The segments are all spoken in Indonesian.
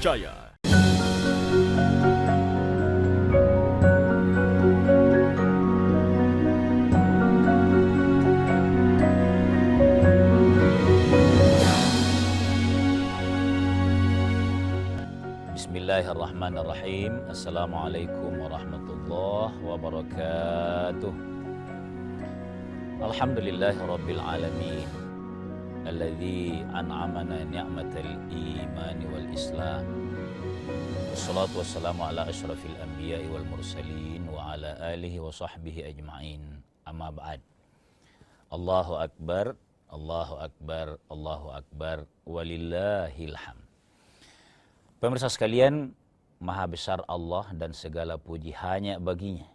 Jaya. Bismillahirrahmanirrahim. Assalamualaikum warahmatullahi wabarakatuh. Alhamdulillahirabbil alamin. Alladzi an'amana ni'matal imani wal islam. Wassalatu wassalamu ala asyrafil anbiya'i wal mursalin wa ala alihi wa sahbihi ajma'in. Amma ba'd. Allahu akbar, Allahu akbar, Allahu akbar, walillahil hamd. Pemirsa sekalian, Maha besar Allah dan segala puji hanya baginya.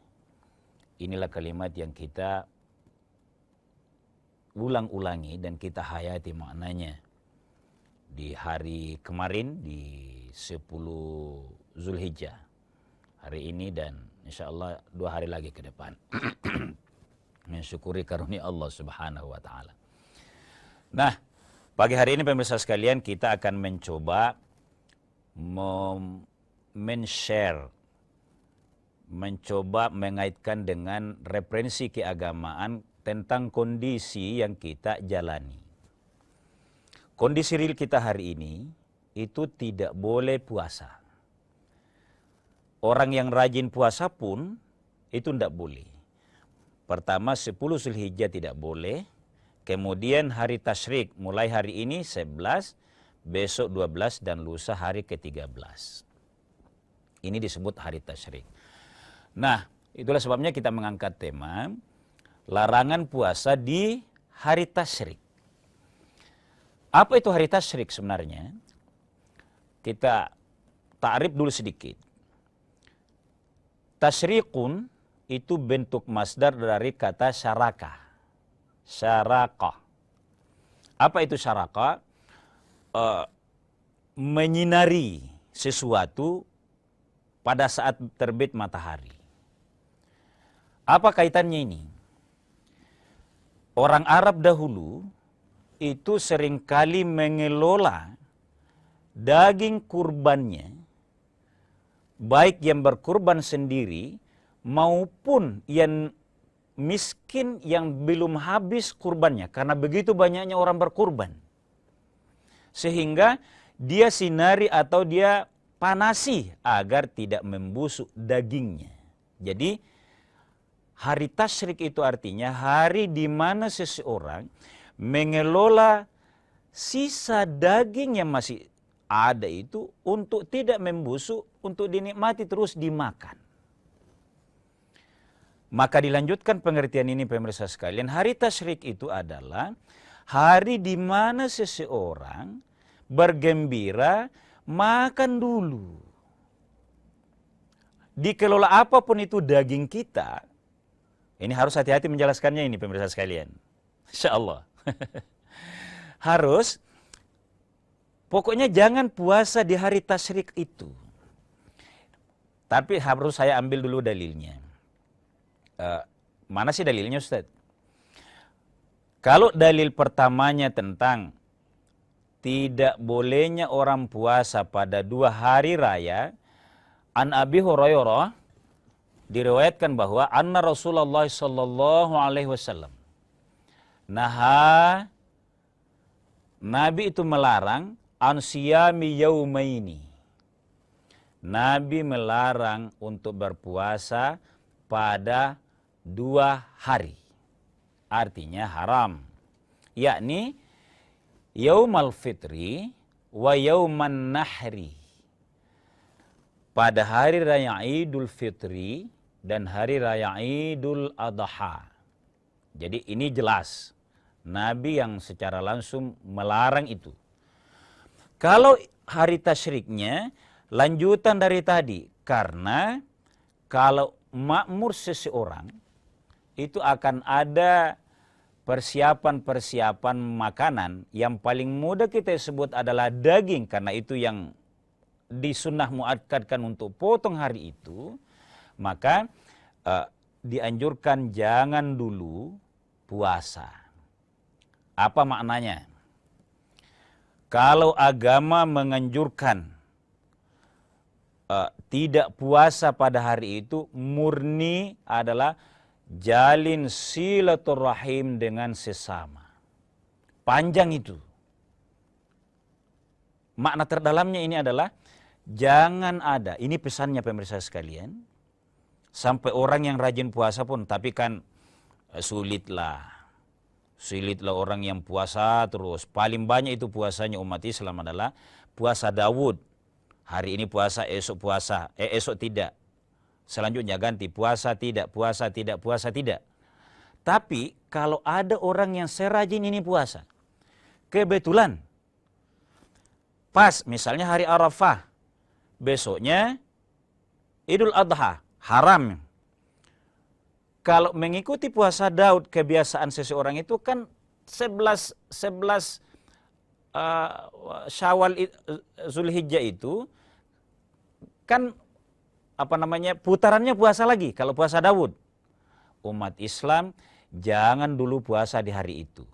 Inilah kalimat yang kita ulang-ulangi dan kita hayati maknanya di hari kemarin di 10 Zulhijjah. Hari ini dan insya Allah 2 hari lagi ke depan. Mensyukuri karunia Allah Subhanahu wa Ta'ala. Nah, pagi hari ini pemirsa sekalian kita akan mencoba men-share, mencoba mengaitkan dengan referensi keagamaan tentang kondisi yang kita jalani. Kondisi real kita hari ini itu tidak boleh puasa. Orang yang rajin puasa pun itu tidak boleh. Pertama 10 Zulhijjah tidak boleh, kemudian hari tasyrik mulai hari ini 11, besok 12 dan lusa hari ke-13. Ini disebut hari tasyrik. Nah, itulah sebabnya kita mengangkat tema larangan puasa di hari tasyrik. Apa itu hari tasyrik sebenarnya? Kita ta'rif dulu sedikit. Tasyrikun itu bentuk masdar dari kata syaraka. Syaraka. Apa itu syaraka? Menyinari sesuatu pada saat terbit matahari. Apa kaitannya ini? Orang Arab dahulu itu seringkali mengelola daging kurbannya, baik yang berkurban sendiri maupun yang miskin yang belum habis kurbannya, karena begitu banyaknya orang berkurban. Sehingga dia sinari atau dia panasi agar tidak membusuk dagingnya. Jadi hari tasyrik itu artinya hari di mana seseorang mengelola sisa daging yang masih ada itu untuk tidak membusuk, untuk dinikmati terus dimakan. Maka dilanjutkan pengertian ini pemirsa sekalian, hari tasyrik itu adalah hari di mana seseorang bergembira makan dulu. Dikelola apapun itu daging kita, ini harus hati-hati menjelaskannya ini pemirsa sekalian. Insya Allah. Harus, pokoknya jangan puasa di hari tasyrik itu. Tapi harus saya ambil dulu dalilnya. Mana sih dalilnya Ustaz? Kalau dalil pertamanya tentang tidak bolehnya orang puasa pada 2 hari raya, an Abi Hurairah diriwayatkan bahwa anna Rasulullah sallallahu alaihi wasallam naha, Nabi itu melarang an siyami yaumaini. Nabi melarang untuk berpuasa pada 2 hari. Artinya haram. Yakni Yaumal Fitri wa Yauman Nahri. Pada hari raya Idul Fitri dan hari raya Idul Adha. Jadi ini jelas. Nabi yang secara langsung melarang itu. Kalau hari tasyriknya lanjutan dari tadi. Karena kalau makmur seseorang itu akan ada persiapan-persiapan makanan yang paling mudah kita sebut adalah daging, karena itu yang disunnah muakkadkan untuk potong hari itu, maka dianjurkan jangan dulu puasa. Apa maknanya? Kalau agama menganjurkan tidak puasa pada hari itu murni adalah jalin silaturahim dengan sesama. Panjang itu. Makna terdalamnya ini adalah jangan ada, ini pesannya pemirsa sekalian, sampai orang yang rajin puasa pun, tapi kan sulitlah orang yang puasa terus. Paling banyak itu puasanya umat Islam adalah puasa Daud. Hari ini puasa, esok puasa, esok tidak. Selanjutnya ganti, puasa tidak, puasa tidak, puasa tidak. Tapi kalau ada orang yang serajin ini puasa, kebetulan pas misalnya hari Arafah, besoknya Idul Adha, haram. Kalau mengikuti puasa Daud, kebiasaan seseorang itu kan 11 Syawal Zulhijjah itu kan putarannya puasa lagi kalau puasa Daud. Umat Islam jangan dulu puasa di hari itu.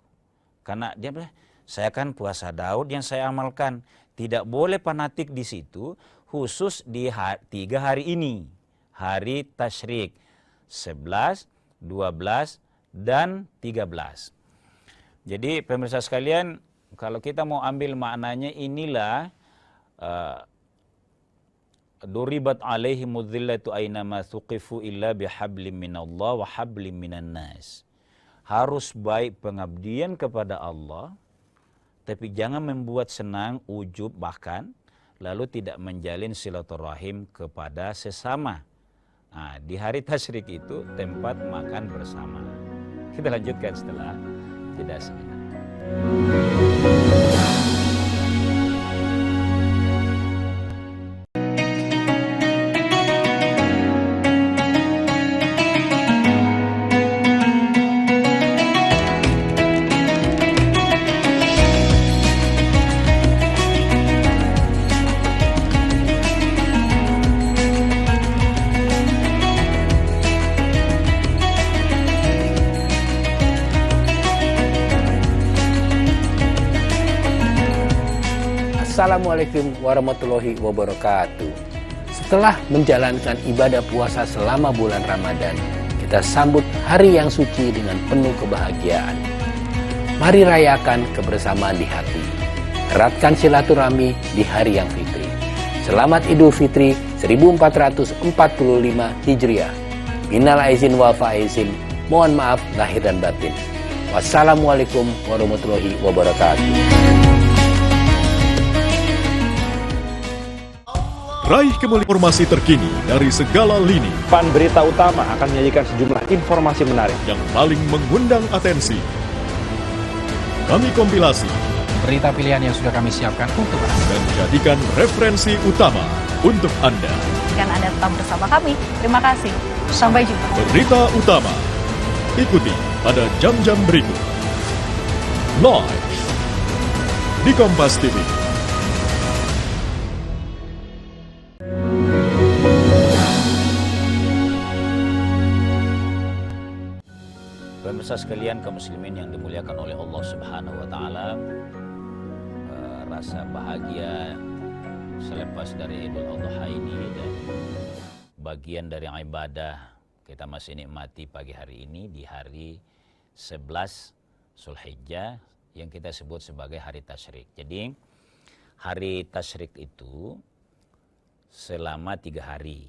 Karena dia bilang, saya kan puasa Daud yang saya amalkan. Tidak boleh fanatik di situ, khusus di 3 hari ini. Hari Tasyrik, 11, 12, dan 13. Jadi pemirsa sekalian, kalau kita mau ambil maknanya inilah duribat alaihimudz zillatu ainama thuqifu illa bihablim minallah wa hablim minan nas. Harus baik pengabdian kepada Allah, tapi jangan membuat senang, ujub bahkan, lalu tidak menjalin silaturahim kepada sesama. Nah, di hari Tasyrik itu tempat makan bersama. Kita lanjutkan setelah jeda sejenak. Assalamualaikum warahmatullahi wabarakatuh. Setelah menjalankan ibadah puasa selama bulan Ramadan, kita sambut hari yang suci dengan penuh kebahagiaan. Mari rayakan kebersamaan di hati. Eratkan silaturahmi di hari yang fitri. Selamat Idul Fitri 1445 Hijriah. Minal aizin wal faizin. Mohon maaf lahir dan batin. Wassalamualaikum warahmatullahi wabarakatuh. Raih kemuliaan informasi terkini dari segala lini. Pan Berita Utama akan menyajikan sejumlah informasi menarik yang paling mengundang atensi. Kami kompilasi berita pilihan yang sudah kami siapkan untuk Anda dan jadikan referensi utama untuk Anda. Dan Anda tetap bersama kami. Terima kasih. Sampai jumpa. Berita Utama. Ikuti pada jam-jam berikut. Live di Kompas TV. Pemirsa sekalian, kaum muslimin yang dimuliakan oleh Allah Subhanahu wa taala, rasa bahagia selepas dari Idul Adha ini dan bagian dari ibadah kita masih nikmati pagi hari ini di hari 11 Zulhijjah yang kita sebut sebagai hari Tasyrik. Jadi hari Tasyrik itu selama 3 hari.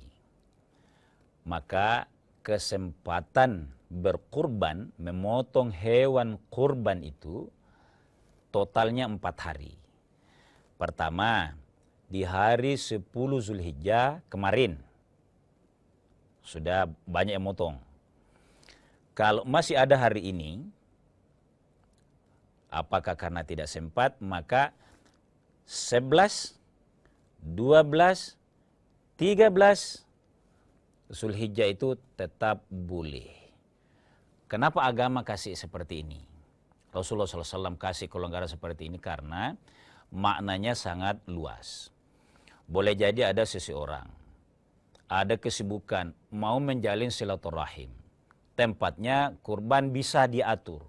Maka kesempatan berkurban, memotong hewan kurban itu totalnya 4 hari. Pertama, di hari 10 Zulhijjah kemarin sudah banyak yang motong. Kalau masih ada hari ini, apakah karena tidak sempat, maka 11, 12, 13 Zulhijjah itu tetap boleh. Kenapa agama kasih seperti ini? Rasulullah SAW kasih kelonggaran seperti ini karena maknanya sangat luas. Boleh jadi ada seseorang, ada kesibukan, mau menjalin silaturahim. Tempatnya kurban bisa diatur.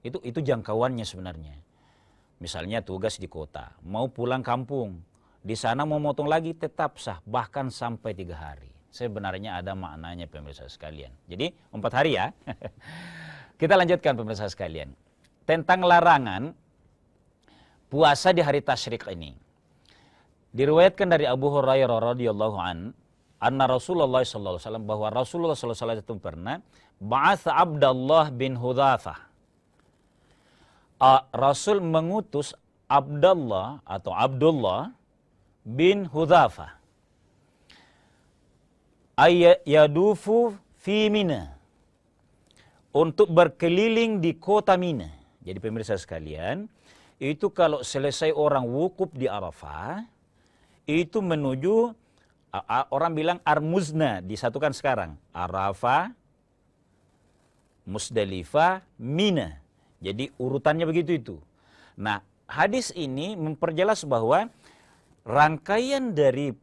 Itu jangkauannya sebenarnya. Misalnya tugas di kota, mau pulang kampung, di sana mau motong lagi tetap sah, bahkan sampai 3 hari. Sebenarnya ada maknanya pemirsa sekalian. Jadi 4 hari ya. Kita lanjutkan pemirsa sekalian. Tentang larangan puasa di hari tasyrik ini. Diriwayatkan dari Abu Hurairah radhiyallahu anna Rasulullah sallallahu alaihi wasallam, bahwa Rasulullah sallallahu alaihi wasallam itu pernah ba'atha Abdullah bin Hudzafah. Rasul mengutus Abdullah bin Hudzafah yadufu fi Mina, untuk berkeliling di kota Mina. Jadi pemirsa sekalian, itu kalau selesai orang wukuf di Arafah, itu menuju, orang bilang Armuzna, disatukan sekarang. Arafah, Musdalifah, Mina. Jadi urutannya begitu itu. Nah, hadis ini memperjelas bahwa rangkaian dari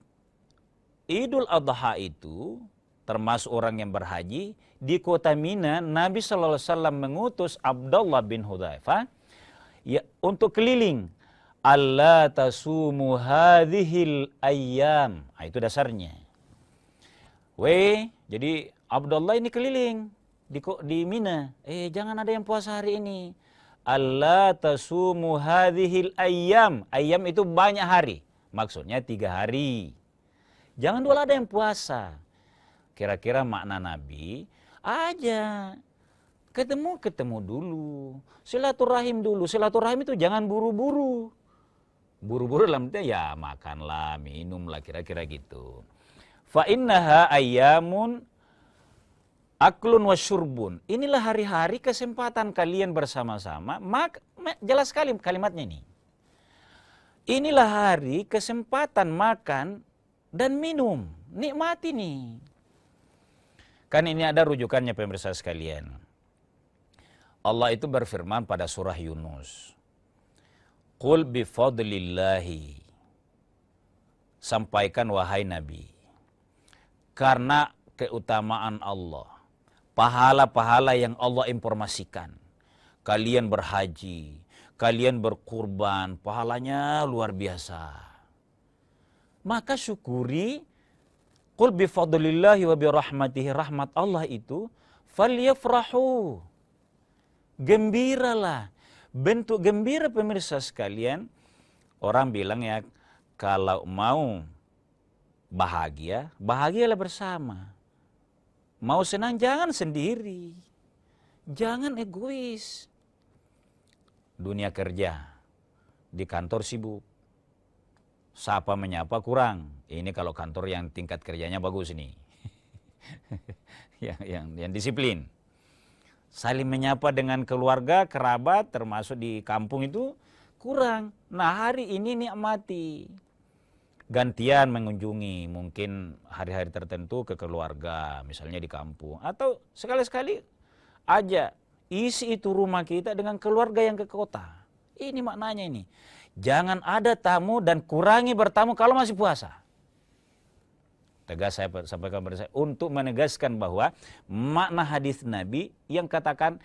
Idul Adha itu, termasuk orang yang berhaji, di kota Mina, Nabi SAW mengutus Abdullah bin Hudzafah ya, untuk keliling. Allah tasumu hadhil ayyam. Nah, itu dasarnya. Jadi Abdullah ini keliling di Mina. Jangan ada yang puasa hari ini. Allah tasumu hadhil ayyam. Ayyam itu banyak hari. Maksudnya 3 hari. Jangan dulu ada yang puasa. Kira-kira makna Nabi aja. Ketemu dulu. Silaturahim dulu. Silaturahim itu jangan buru-buru. Buru-buru dalam itu ya makanlah, minumlah, kira-kira gitu. Fa innaha ayyamun aklun wasyurbun. Inilah hari-hari kesempatan kalian bersama-sama. Jelas sekali kalimatnya ini. Inilah hari kesempatan makan dan minum. Nikmati nih. Kan ini ada rujukannya pemirsa sekalian. Allah itu berfirman pada surah Yunus. Qul bifadlillahi. Sampaikan wahai Nabi. Karena keutamaan Allah. Pahala-pahala yang Allah informasikan. Kalian berhaji. Kalian berkurban. Pahalanya luar biasa. Maka syukuri. Qul bifadlillahi wa birahmatihi. Rahmat Allah itu. Falyafrahu. Gembiralah. Bentuk gembira pemirsa sekalian, orang bilang ya, kalau mau bahagia, bahagialah bersama. Mau senang, jangan sendiri. Jangan egois. Dunia kerja, di kantor sibuk. Sapa menyapa kurang. Ini kalau kantor yang tingkat kerjanya bagus nih. yang disiplin. Saling menyapa dengan keluarga, kerabat, termasuk di kampung itu kurang. Nah, hari ini nikmati. Gantian mengunjungi, mungkin hari-hari tertentu ke keluarga, misalnya di kampung. Atau sekali-sekali aja isi itu rumah kita dengan keluarga yang ke kota. Ini maknanya ini. Jangan ada tamu dan kurangi bertamu kalau masih puasa. Tegas saya sampaikan kepada saya untuk menegaskan bahwa makna hadis Nabi yang katakan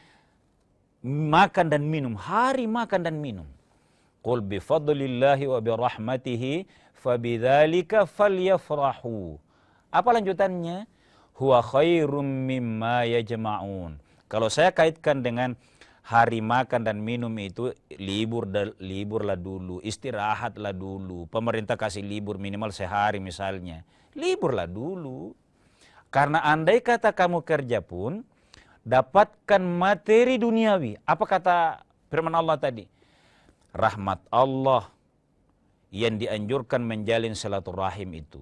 makan dan minum, hari makan dan minum. Qul bifadlillahi wa birahmatihi fabidzalika falyafrahu. Apa lanjutannya? Huwa khairum mimma yajma'un. Kalau saya kaitkan dengan hari makan dan minum itu liburlah dulu, istirahatlah dulu. Pemerintah kasih libur minimal sehari misalnya. Liburlah dulu. Karena andai kata kamu kerja pun, dapatkan materi duniawi. Apa kata firman Allah tadi? Rahmat Allah yang dianjurkan menjalin silaturahim itu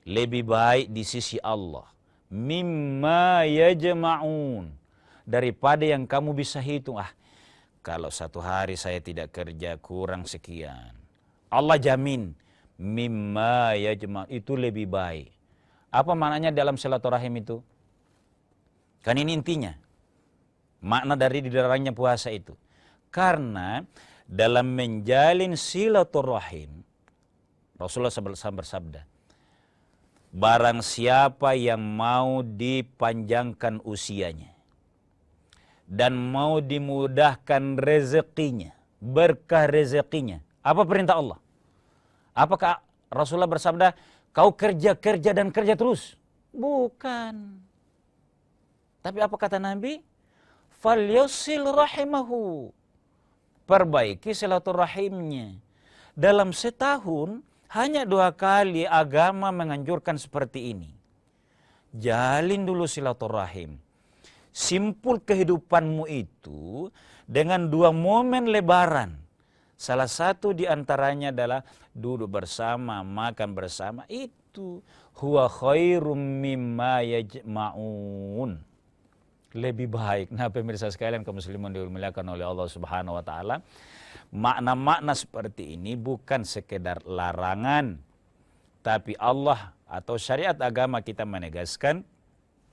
lebih baik di sisi Allah. Mimma yajma'un. Daripada yang kamu bisa hitung. Kalau 1 hari saya tidak kerja kurang sekian. Allah jamin. Mimma yajma' itu lebih baik. Apa maknanya dalam silaturahim itu? Kan ini intinya. Makna dari dilarangnya puasa itu. Karena dalam menjalin silaturahim, Rasulullah SAW bersabda, barang siapa yang mau dipanjangkan usianya dan mau dimudahkan rezekinya, berkah rezekinya. Apa perintah Allah? Apakah Rasulullah bersabda, kau kerja dan kerja terus? Bukan. Tapi apa kata Nabi? Falyasil rahimahu. Perbaiki silaturahimnya. Dalam setahun, hanya 2 kali agama menganjurkan seperti ini. Jalin dulu silaturahim. Simpul kehidupanmu itu dengan 2 momen lebaran. Salah satu di antaranya adalah duduk bersama, makan bersama. Itu huwa khairum mimma yajma'un. Lebih baik. Nah, pemirsa sekalian kaum muslimin dimuliakan oleh Allah Subhanahu wa taala. Makna-makna seperti ini bukan sekedar larangan, tapi Allah atau syariat agama kita menegaskan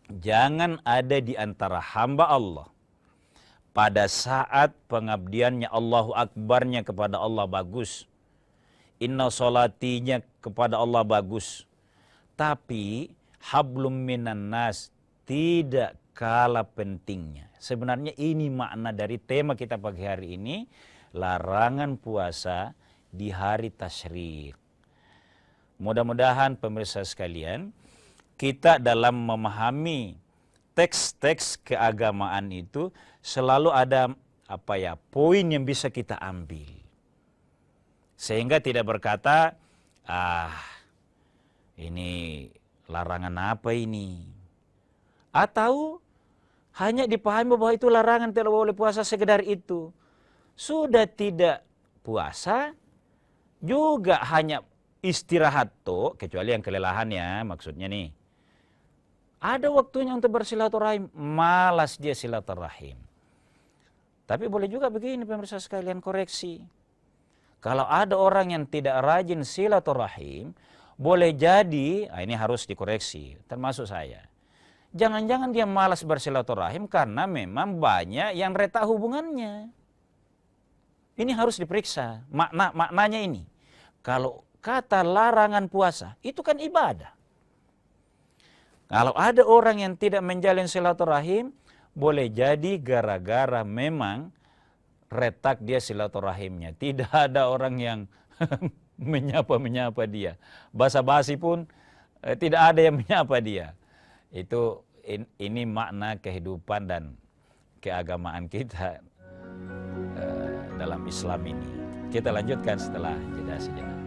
jangan ada di antara hamba Allah pada saat pengabdiannya Allahu Akbarnya kepada Allah bagus, inna solatinya kepada Allah bagus, tapi hablum minan nas tidak kalah pentingnya. Sebenarnya ini makna dari tema kita pagi hari ini, larangan puasa di hari tasyrik. Mudah-mudahan pemirsa sekalian, kita dalam memahami teks-teks keagamaan itu selalu ada poin yang bisa kita ambil. Sehingga tidak berkata, ini larangan apa ini? Atau hanya dipahami bahwa itu larangan, tidak boleh puasa sekedar itu. Sudah tidak puasa, juga hanya istirahat tuh, kecuali yang kelelahan ya maksudnya nih. Ada waktunya untuk bersilaturahim, malas dia silaturahim. Tapi boleh juga begini pemirsa sekalian, koreksi. Kalau ada orang yang tidak rajin silaturahim, boleh jadi, ini harus dikoreksi, termasuk saya. Jangan-jangan dia malas bersilaturahim karena memang banyak yang retak hubungannya. Ini harus diperiksa, maknanya ini. Kalau kata larangan puasa, itu kan ibadah. Kalau ada orang yang tidak menjalin silaturahim, boleh jadi gara-gara memang retak dia silaturahimnya. Tidak ada orang yang menyapa dia. Basa-basi pun tidak ada yang menyapa dia. Ini makna kehidupan dan keagamaan kita dalam Islam ini. Kita lanjutkan setelah jeda sejenak.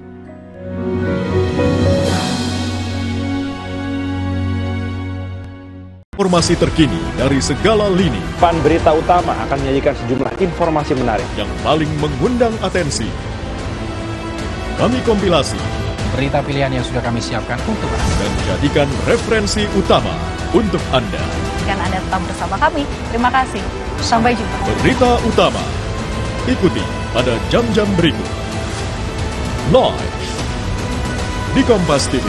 Informasi terkini dari segala lini Pan Berita Utama akan menyajikan sejumlah informasi menarik yang paling mengundang atensi. Kami kompilasi Berita pilihan yang sudah kami siapkan untuk Anda. dan jadikan referensi utama untuk Anda. Dan Anda tetap bersama kami. Terima kasih. Sampai jumpa. Berita utama ikuti pada jam-jam berikut. Live di Kompas TV.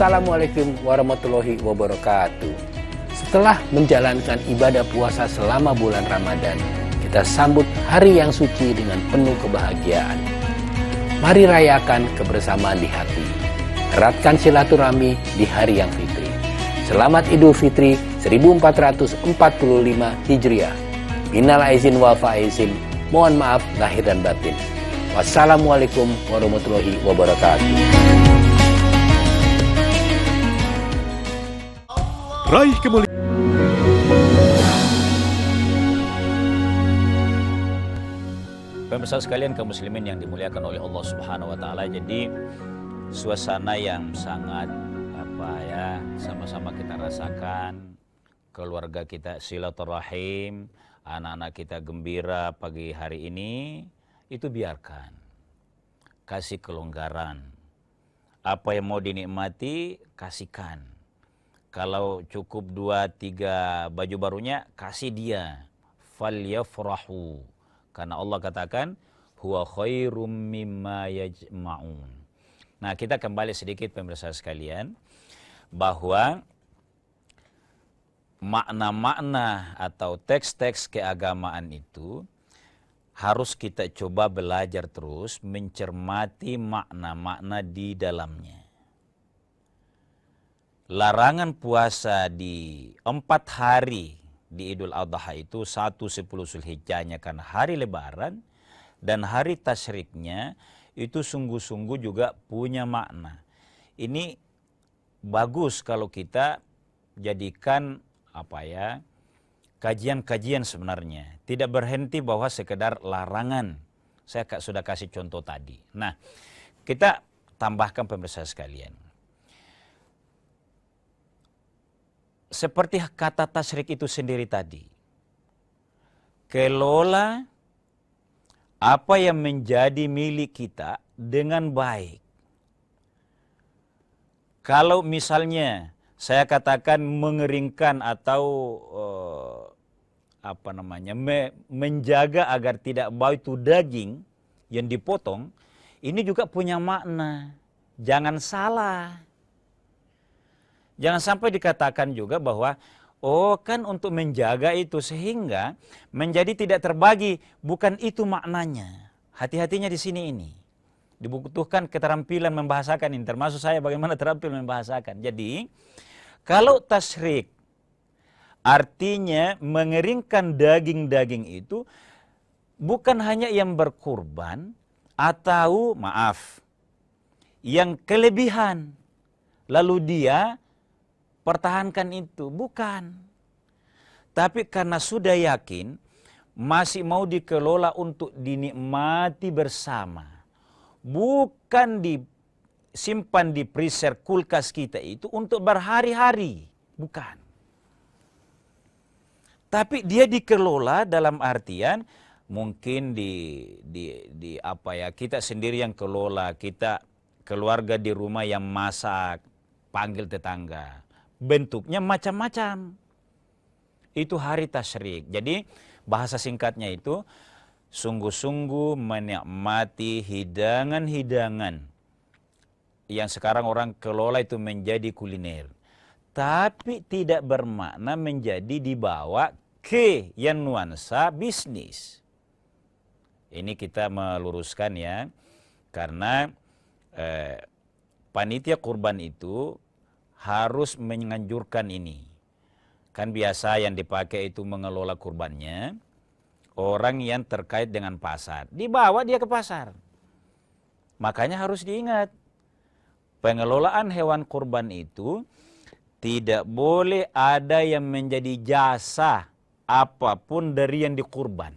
Assalamualaikum warahmatullahi wabarakatuh. Setelah menjalankan ibadah puasa selama bulan Ramadan, kita sambut hari yang suci dengan penuh kebahagiaan. Mari rayakan kebersamaan di hati. Eratkan silaturahmi di hari yang fitri. Selamat Idul Fitri 1445 Hijriah. Minal aizin wal faizin. Mohon maaf lahir dan batin. Wassalamualaikum warahmatullahi wabarakatuh. Raih kemuliaan. Pemirsa sekalian kaum muslimin yang dimuliakan oleh Allah Subhanahu wa taala, jadi suasana yang sangat sama-sama kita rasakan, keluarga kita silaturahim, anak-anak kita gembira pagi hari ini, itu biarkan. Kasih kelonggaran. Apa yang mau dinikmati, kasihkan. Kalau cukup 2-3 baju barunya, kasih dia. Falyafrahu. Karena Allah katakan, huwa khairum mimma yajma'un. Nah, kita kembali sedikit pemirsa sekalian, bahwa makna-makna atau teks-teks keagamaan itu harus kita coba belajar terus, mencermati makna-makna di dalamnya. Larangan puasa di 4 hari di Idul Adha itu, 1 10 Zulhijjahnya karena hari lebaran, dan hari tasyriknya itu sungguh-sungguh juga punya makna. Ini bagus kalau kita jadikan kajian-kajian sebenarnya. Tidak berhenti bahwa sekedar larangan. Saya sudah kasih contoh tadi. Nah, kita tambahkan pemirsa sekalian. Seperti kata tasyrik itu sendiri tadi. Kelola apa yang menjadi milik kita dengan baik. Kalau misalnya saya katakan mengeringkan atau menjaga agar tidak bau itu daging yang dipotong, ini juga punya makna. Jangan salah. Jangan sampai dikatakan juga bahwa kan untuk menjaga itu sehingga menjadi tidak terbagi. Bukan itu maknanya. Hati-hatinya di sini ini. Dibutuhkan keterampilan membahasakan ini. Termasuk saya bagaimana terampil membahasakan. Jadi, kalau tasyrik artinya mengeringkan daging-daging itu bukan hanya yang berkurban atau yang kelebihan. Lalu dia pertahankan itu, bukan. Tapi karena sudah yakin, masih mau dikelola untuk dinikmati bersama. Bukan disimpan di freezer kulkas kita itu untuk berhari-hari, bukan. Tapi dia dikelola dalam artian mungkin kita sendiri yang kelola, kita keluarga di rumah yang masak, panggil tetangga. Bentuknya macam-macam. Itu hari tasyrik. Jadi bahasa singkatnya itu sungguh-sungguh menikmati hidangan-hidangan yang sekarang orang kelola itu menjadi kuliner. Tapi tidak bermakna menjadi dibawa ke yang nuansa bisnis. Ini kita meluruskan ya. Karena panitia kurban itu harus menganjurkan ini. Kan biasa yang dipakai itu mengelola kurbannya orang yang terkait dengan pasar. Dibawa dia ke pasar. Makanya harus diingat. Pengelolaan hewan kurban itu tidak boleh ada yang menjadi jasa apapun dari yang dikurban.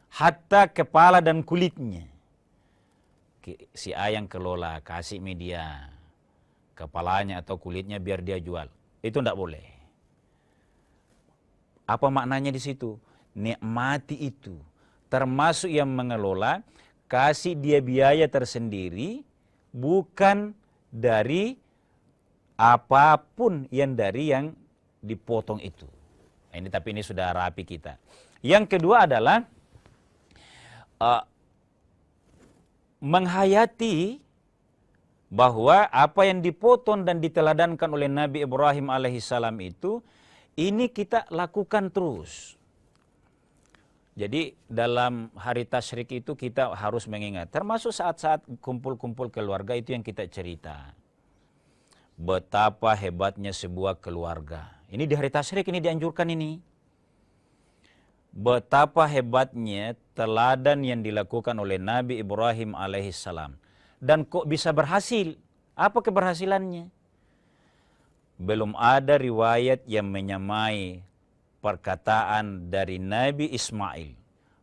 Hatta kepala dan kulitnya. Si A yang kelola, kasih media kepalanya atau kulitnya biar dia jual. Itu tidak boleh. Apa maknanya di situ? Nikmati itu. Termasuk yang mengelola, kasih dia biaya tersendiri, bukan dari apapun yang dipotong itu. Tapi ini sudah rapi kita. Yang kedua adalah menghayati bahwa apa yang dipotong dan diteladankan oleh Nabi Ibrahim alaihissalam itu, ini kita lakukan terus. Jadi dalam hari tasyrik itu kita harus mengingat, termasuk saat-saat kumpul-kumpul keluarga itu yang kita cerita. Betapa hebatnya sebuah keluarga. Ini di hari tasyrik ini dianjurkan ini. Betapa hebatnya teladan yang dilakukan oleh Nabi Ibrahim alaihissalam. Dan kok bisa berhasil? Apa keberhasilannya? Belum ada riwayat yang menyamai perkataan dari Nabi Ismail.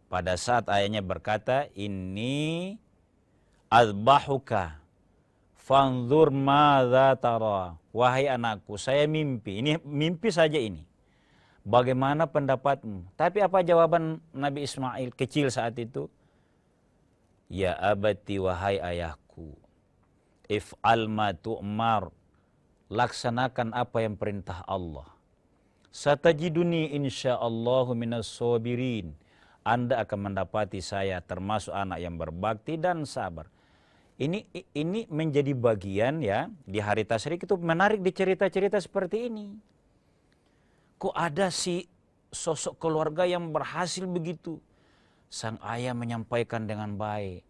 Pada saat ayahnya berkata, "Inni azbahuka fanzur madza tara." Wahai anakku, saya mimpi. Ini mimpi saja ini. Bagaimana pendapatmu? Tapi apa jawaban Nabi Ismail kecil saat itu? Ya abati, wahai ayahku, if'al ma tu'mar, laksanakan apa yang perintah Allah. Satajiduni insyaallahu minas sabirin, Anda akan mendapati saya termasuk anak yang berbakti dan sabar. Ini menjadi bagian ya di hari tasyrik itu menarik di cerita-cerita seperti ini. Kok ada si sosok keluarga yang berhasil begitu? Sang ayah menyampaikan dengan baik.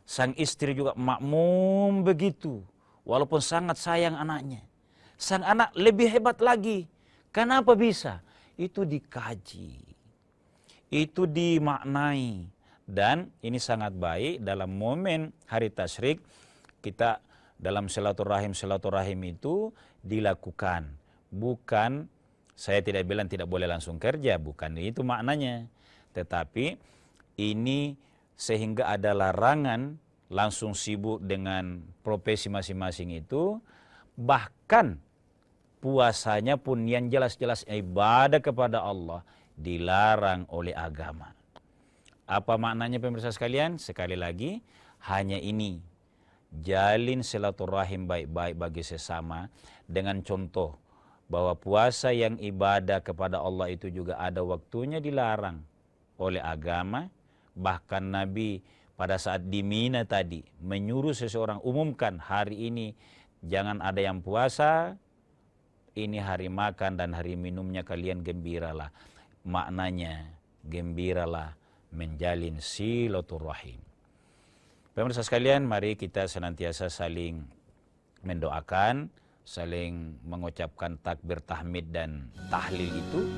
Sang istri juga makmum begitu. Walaupun sangat sayang anaknya. Sang anak lebih hebat lagi. Kenapa bisa? Itu dikaji. Itu dimaknai. Dan ini sangat baik dalam momen hari tasyrik kita dalam silaturahim itu dilakukan. Bukan, saya tidak bilang tidak boleh langsung kerja, bukan itu maknanya. Tetapi ini sehingga ada larangan langsung sibuk dengan profesi masing-masing itu, bahkan puasanya pun yang jelas-jelas ibadah kepada Allah dilarang oleh agama. Apa maknanya pemirsa sekalian? Sekali lagi, hanya ini. Jalin silaturahim baik-baik bagi sesama dengan contoh bahwa puasa yang ibadah kepada Allah itu juga ada waktunya dilarang oleh agama. Bahkan Nabi pada saat di Mina tadi menyuruh seseorang umumkan hari ini jangan ada yang puasa, ini hari makan dan hari minumnya kalian gembiralah. Maknanya gembiralah menjalin silaturahim. Pemirsa sekalian, mari kita senantiasa saling mendoakan, saling mengucapkan takbir, tahmid dan tahlil itu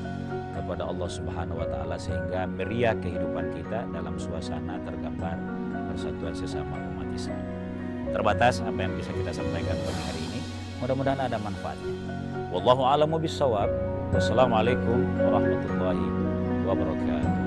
kepada Allah Subhanahu wa taala sehingga meriah kehidupan kita dalam suasana tergambar persatuan sesama umat Islam. Terbatas apa yang bisa kita sampaikan pada hari ini. Mudah-mudahan ada manfaatnya. Wallahu a'lamu bissawab. Wassalamualaikum warahmatullahi wabarakatuh.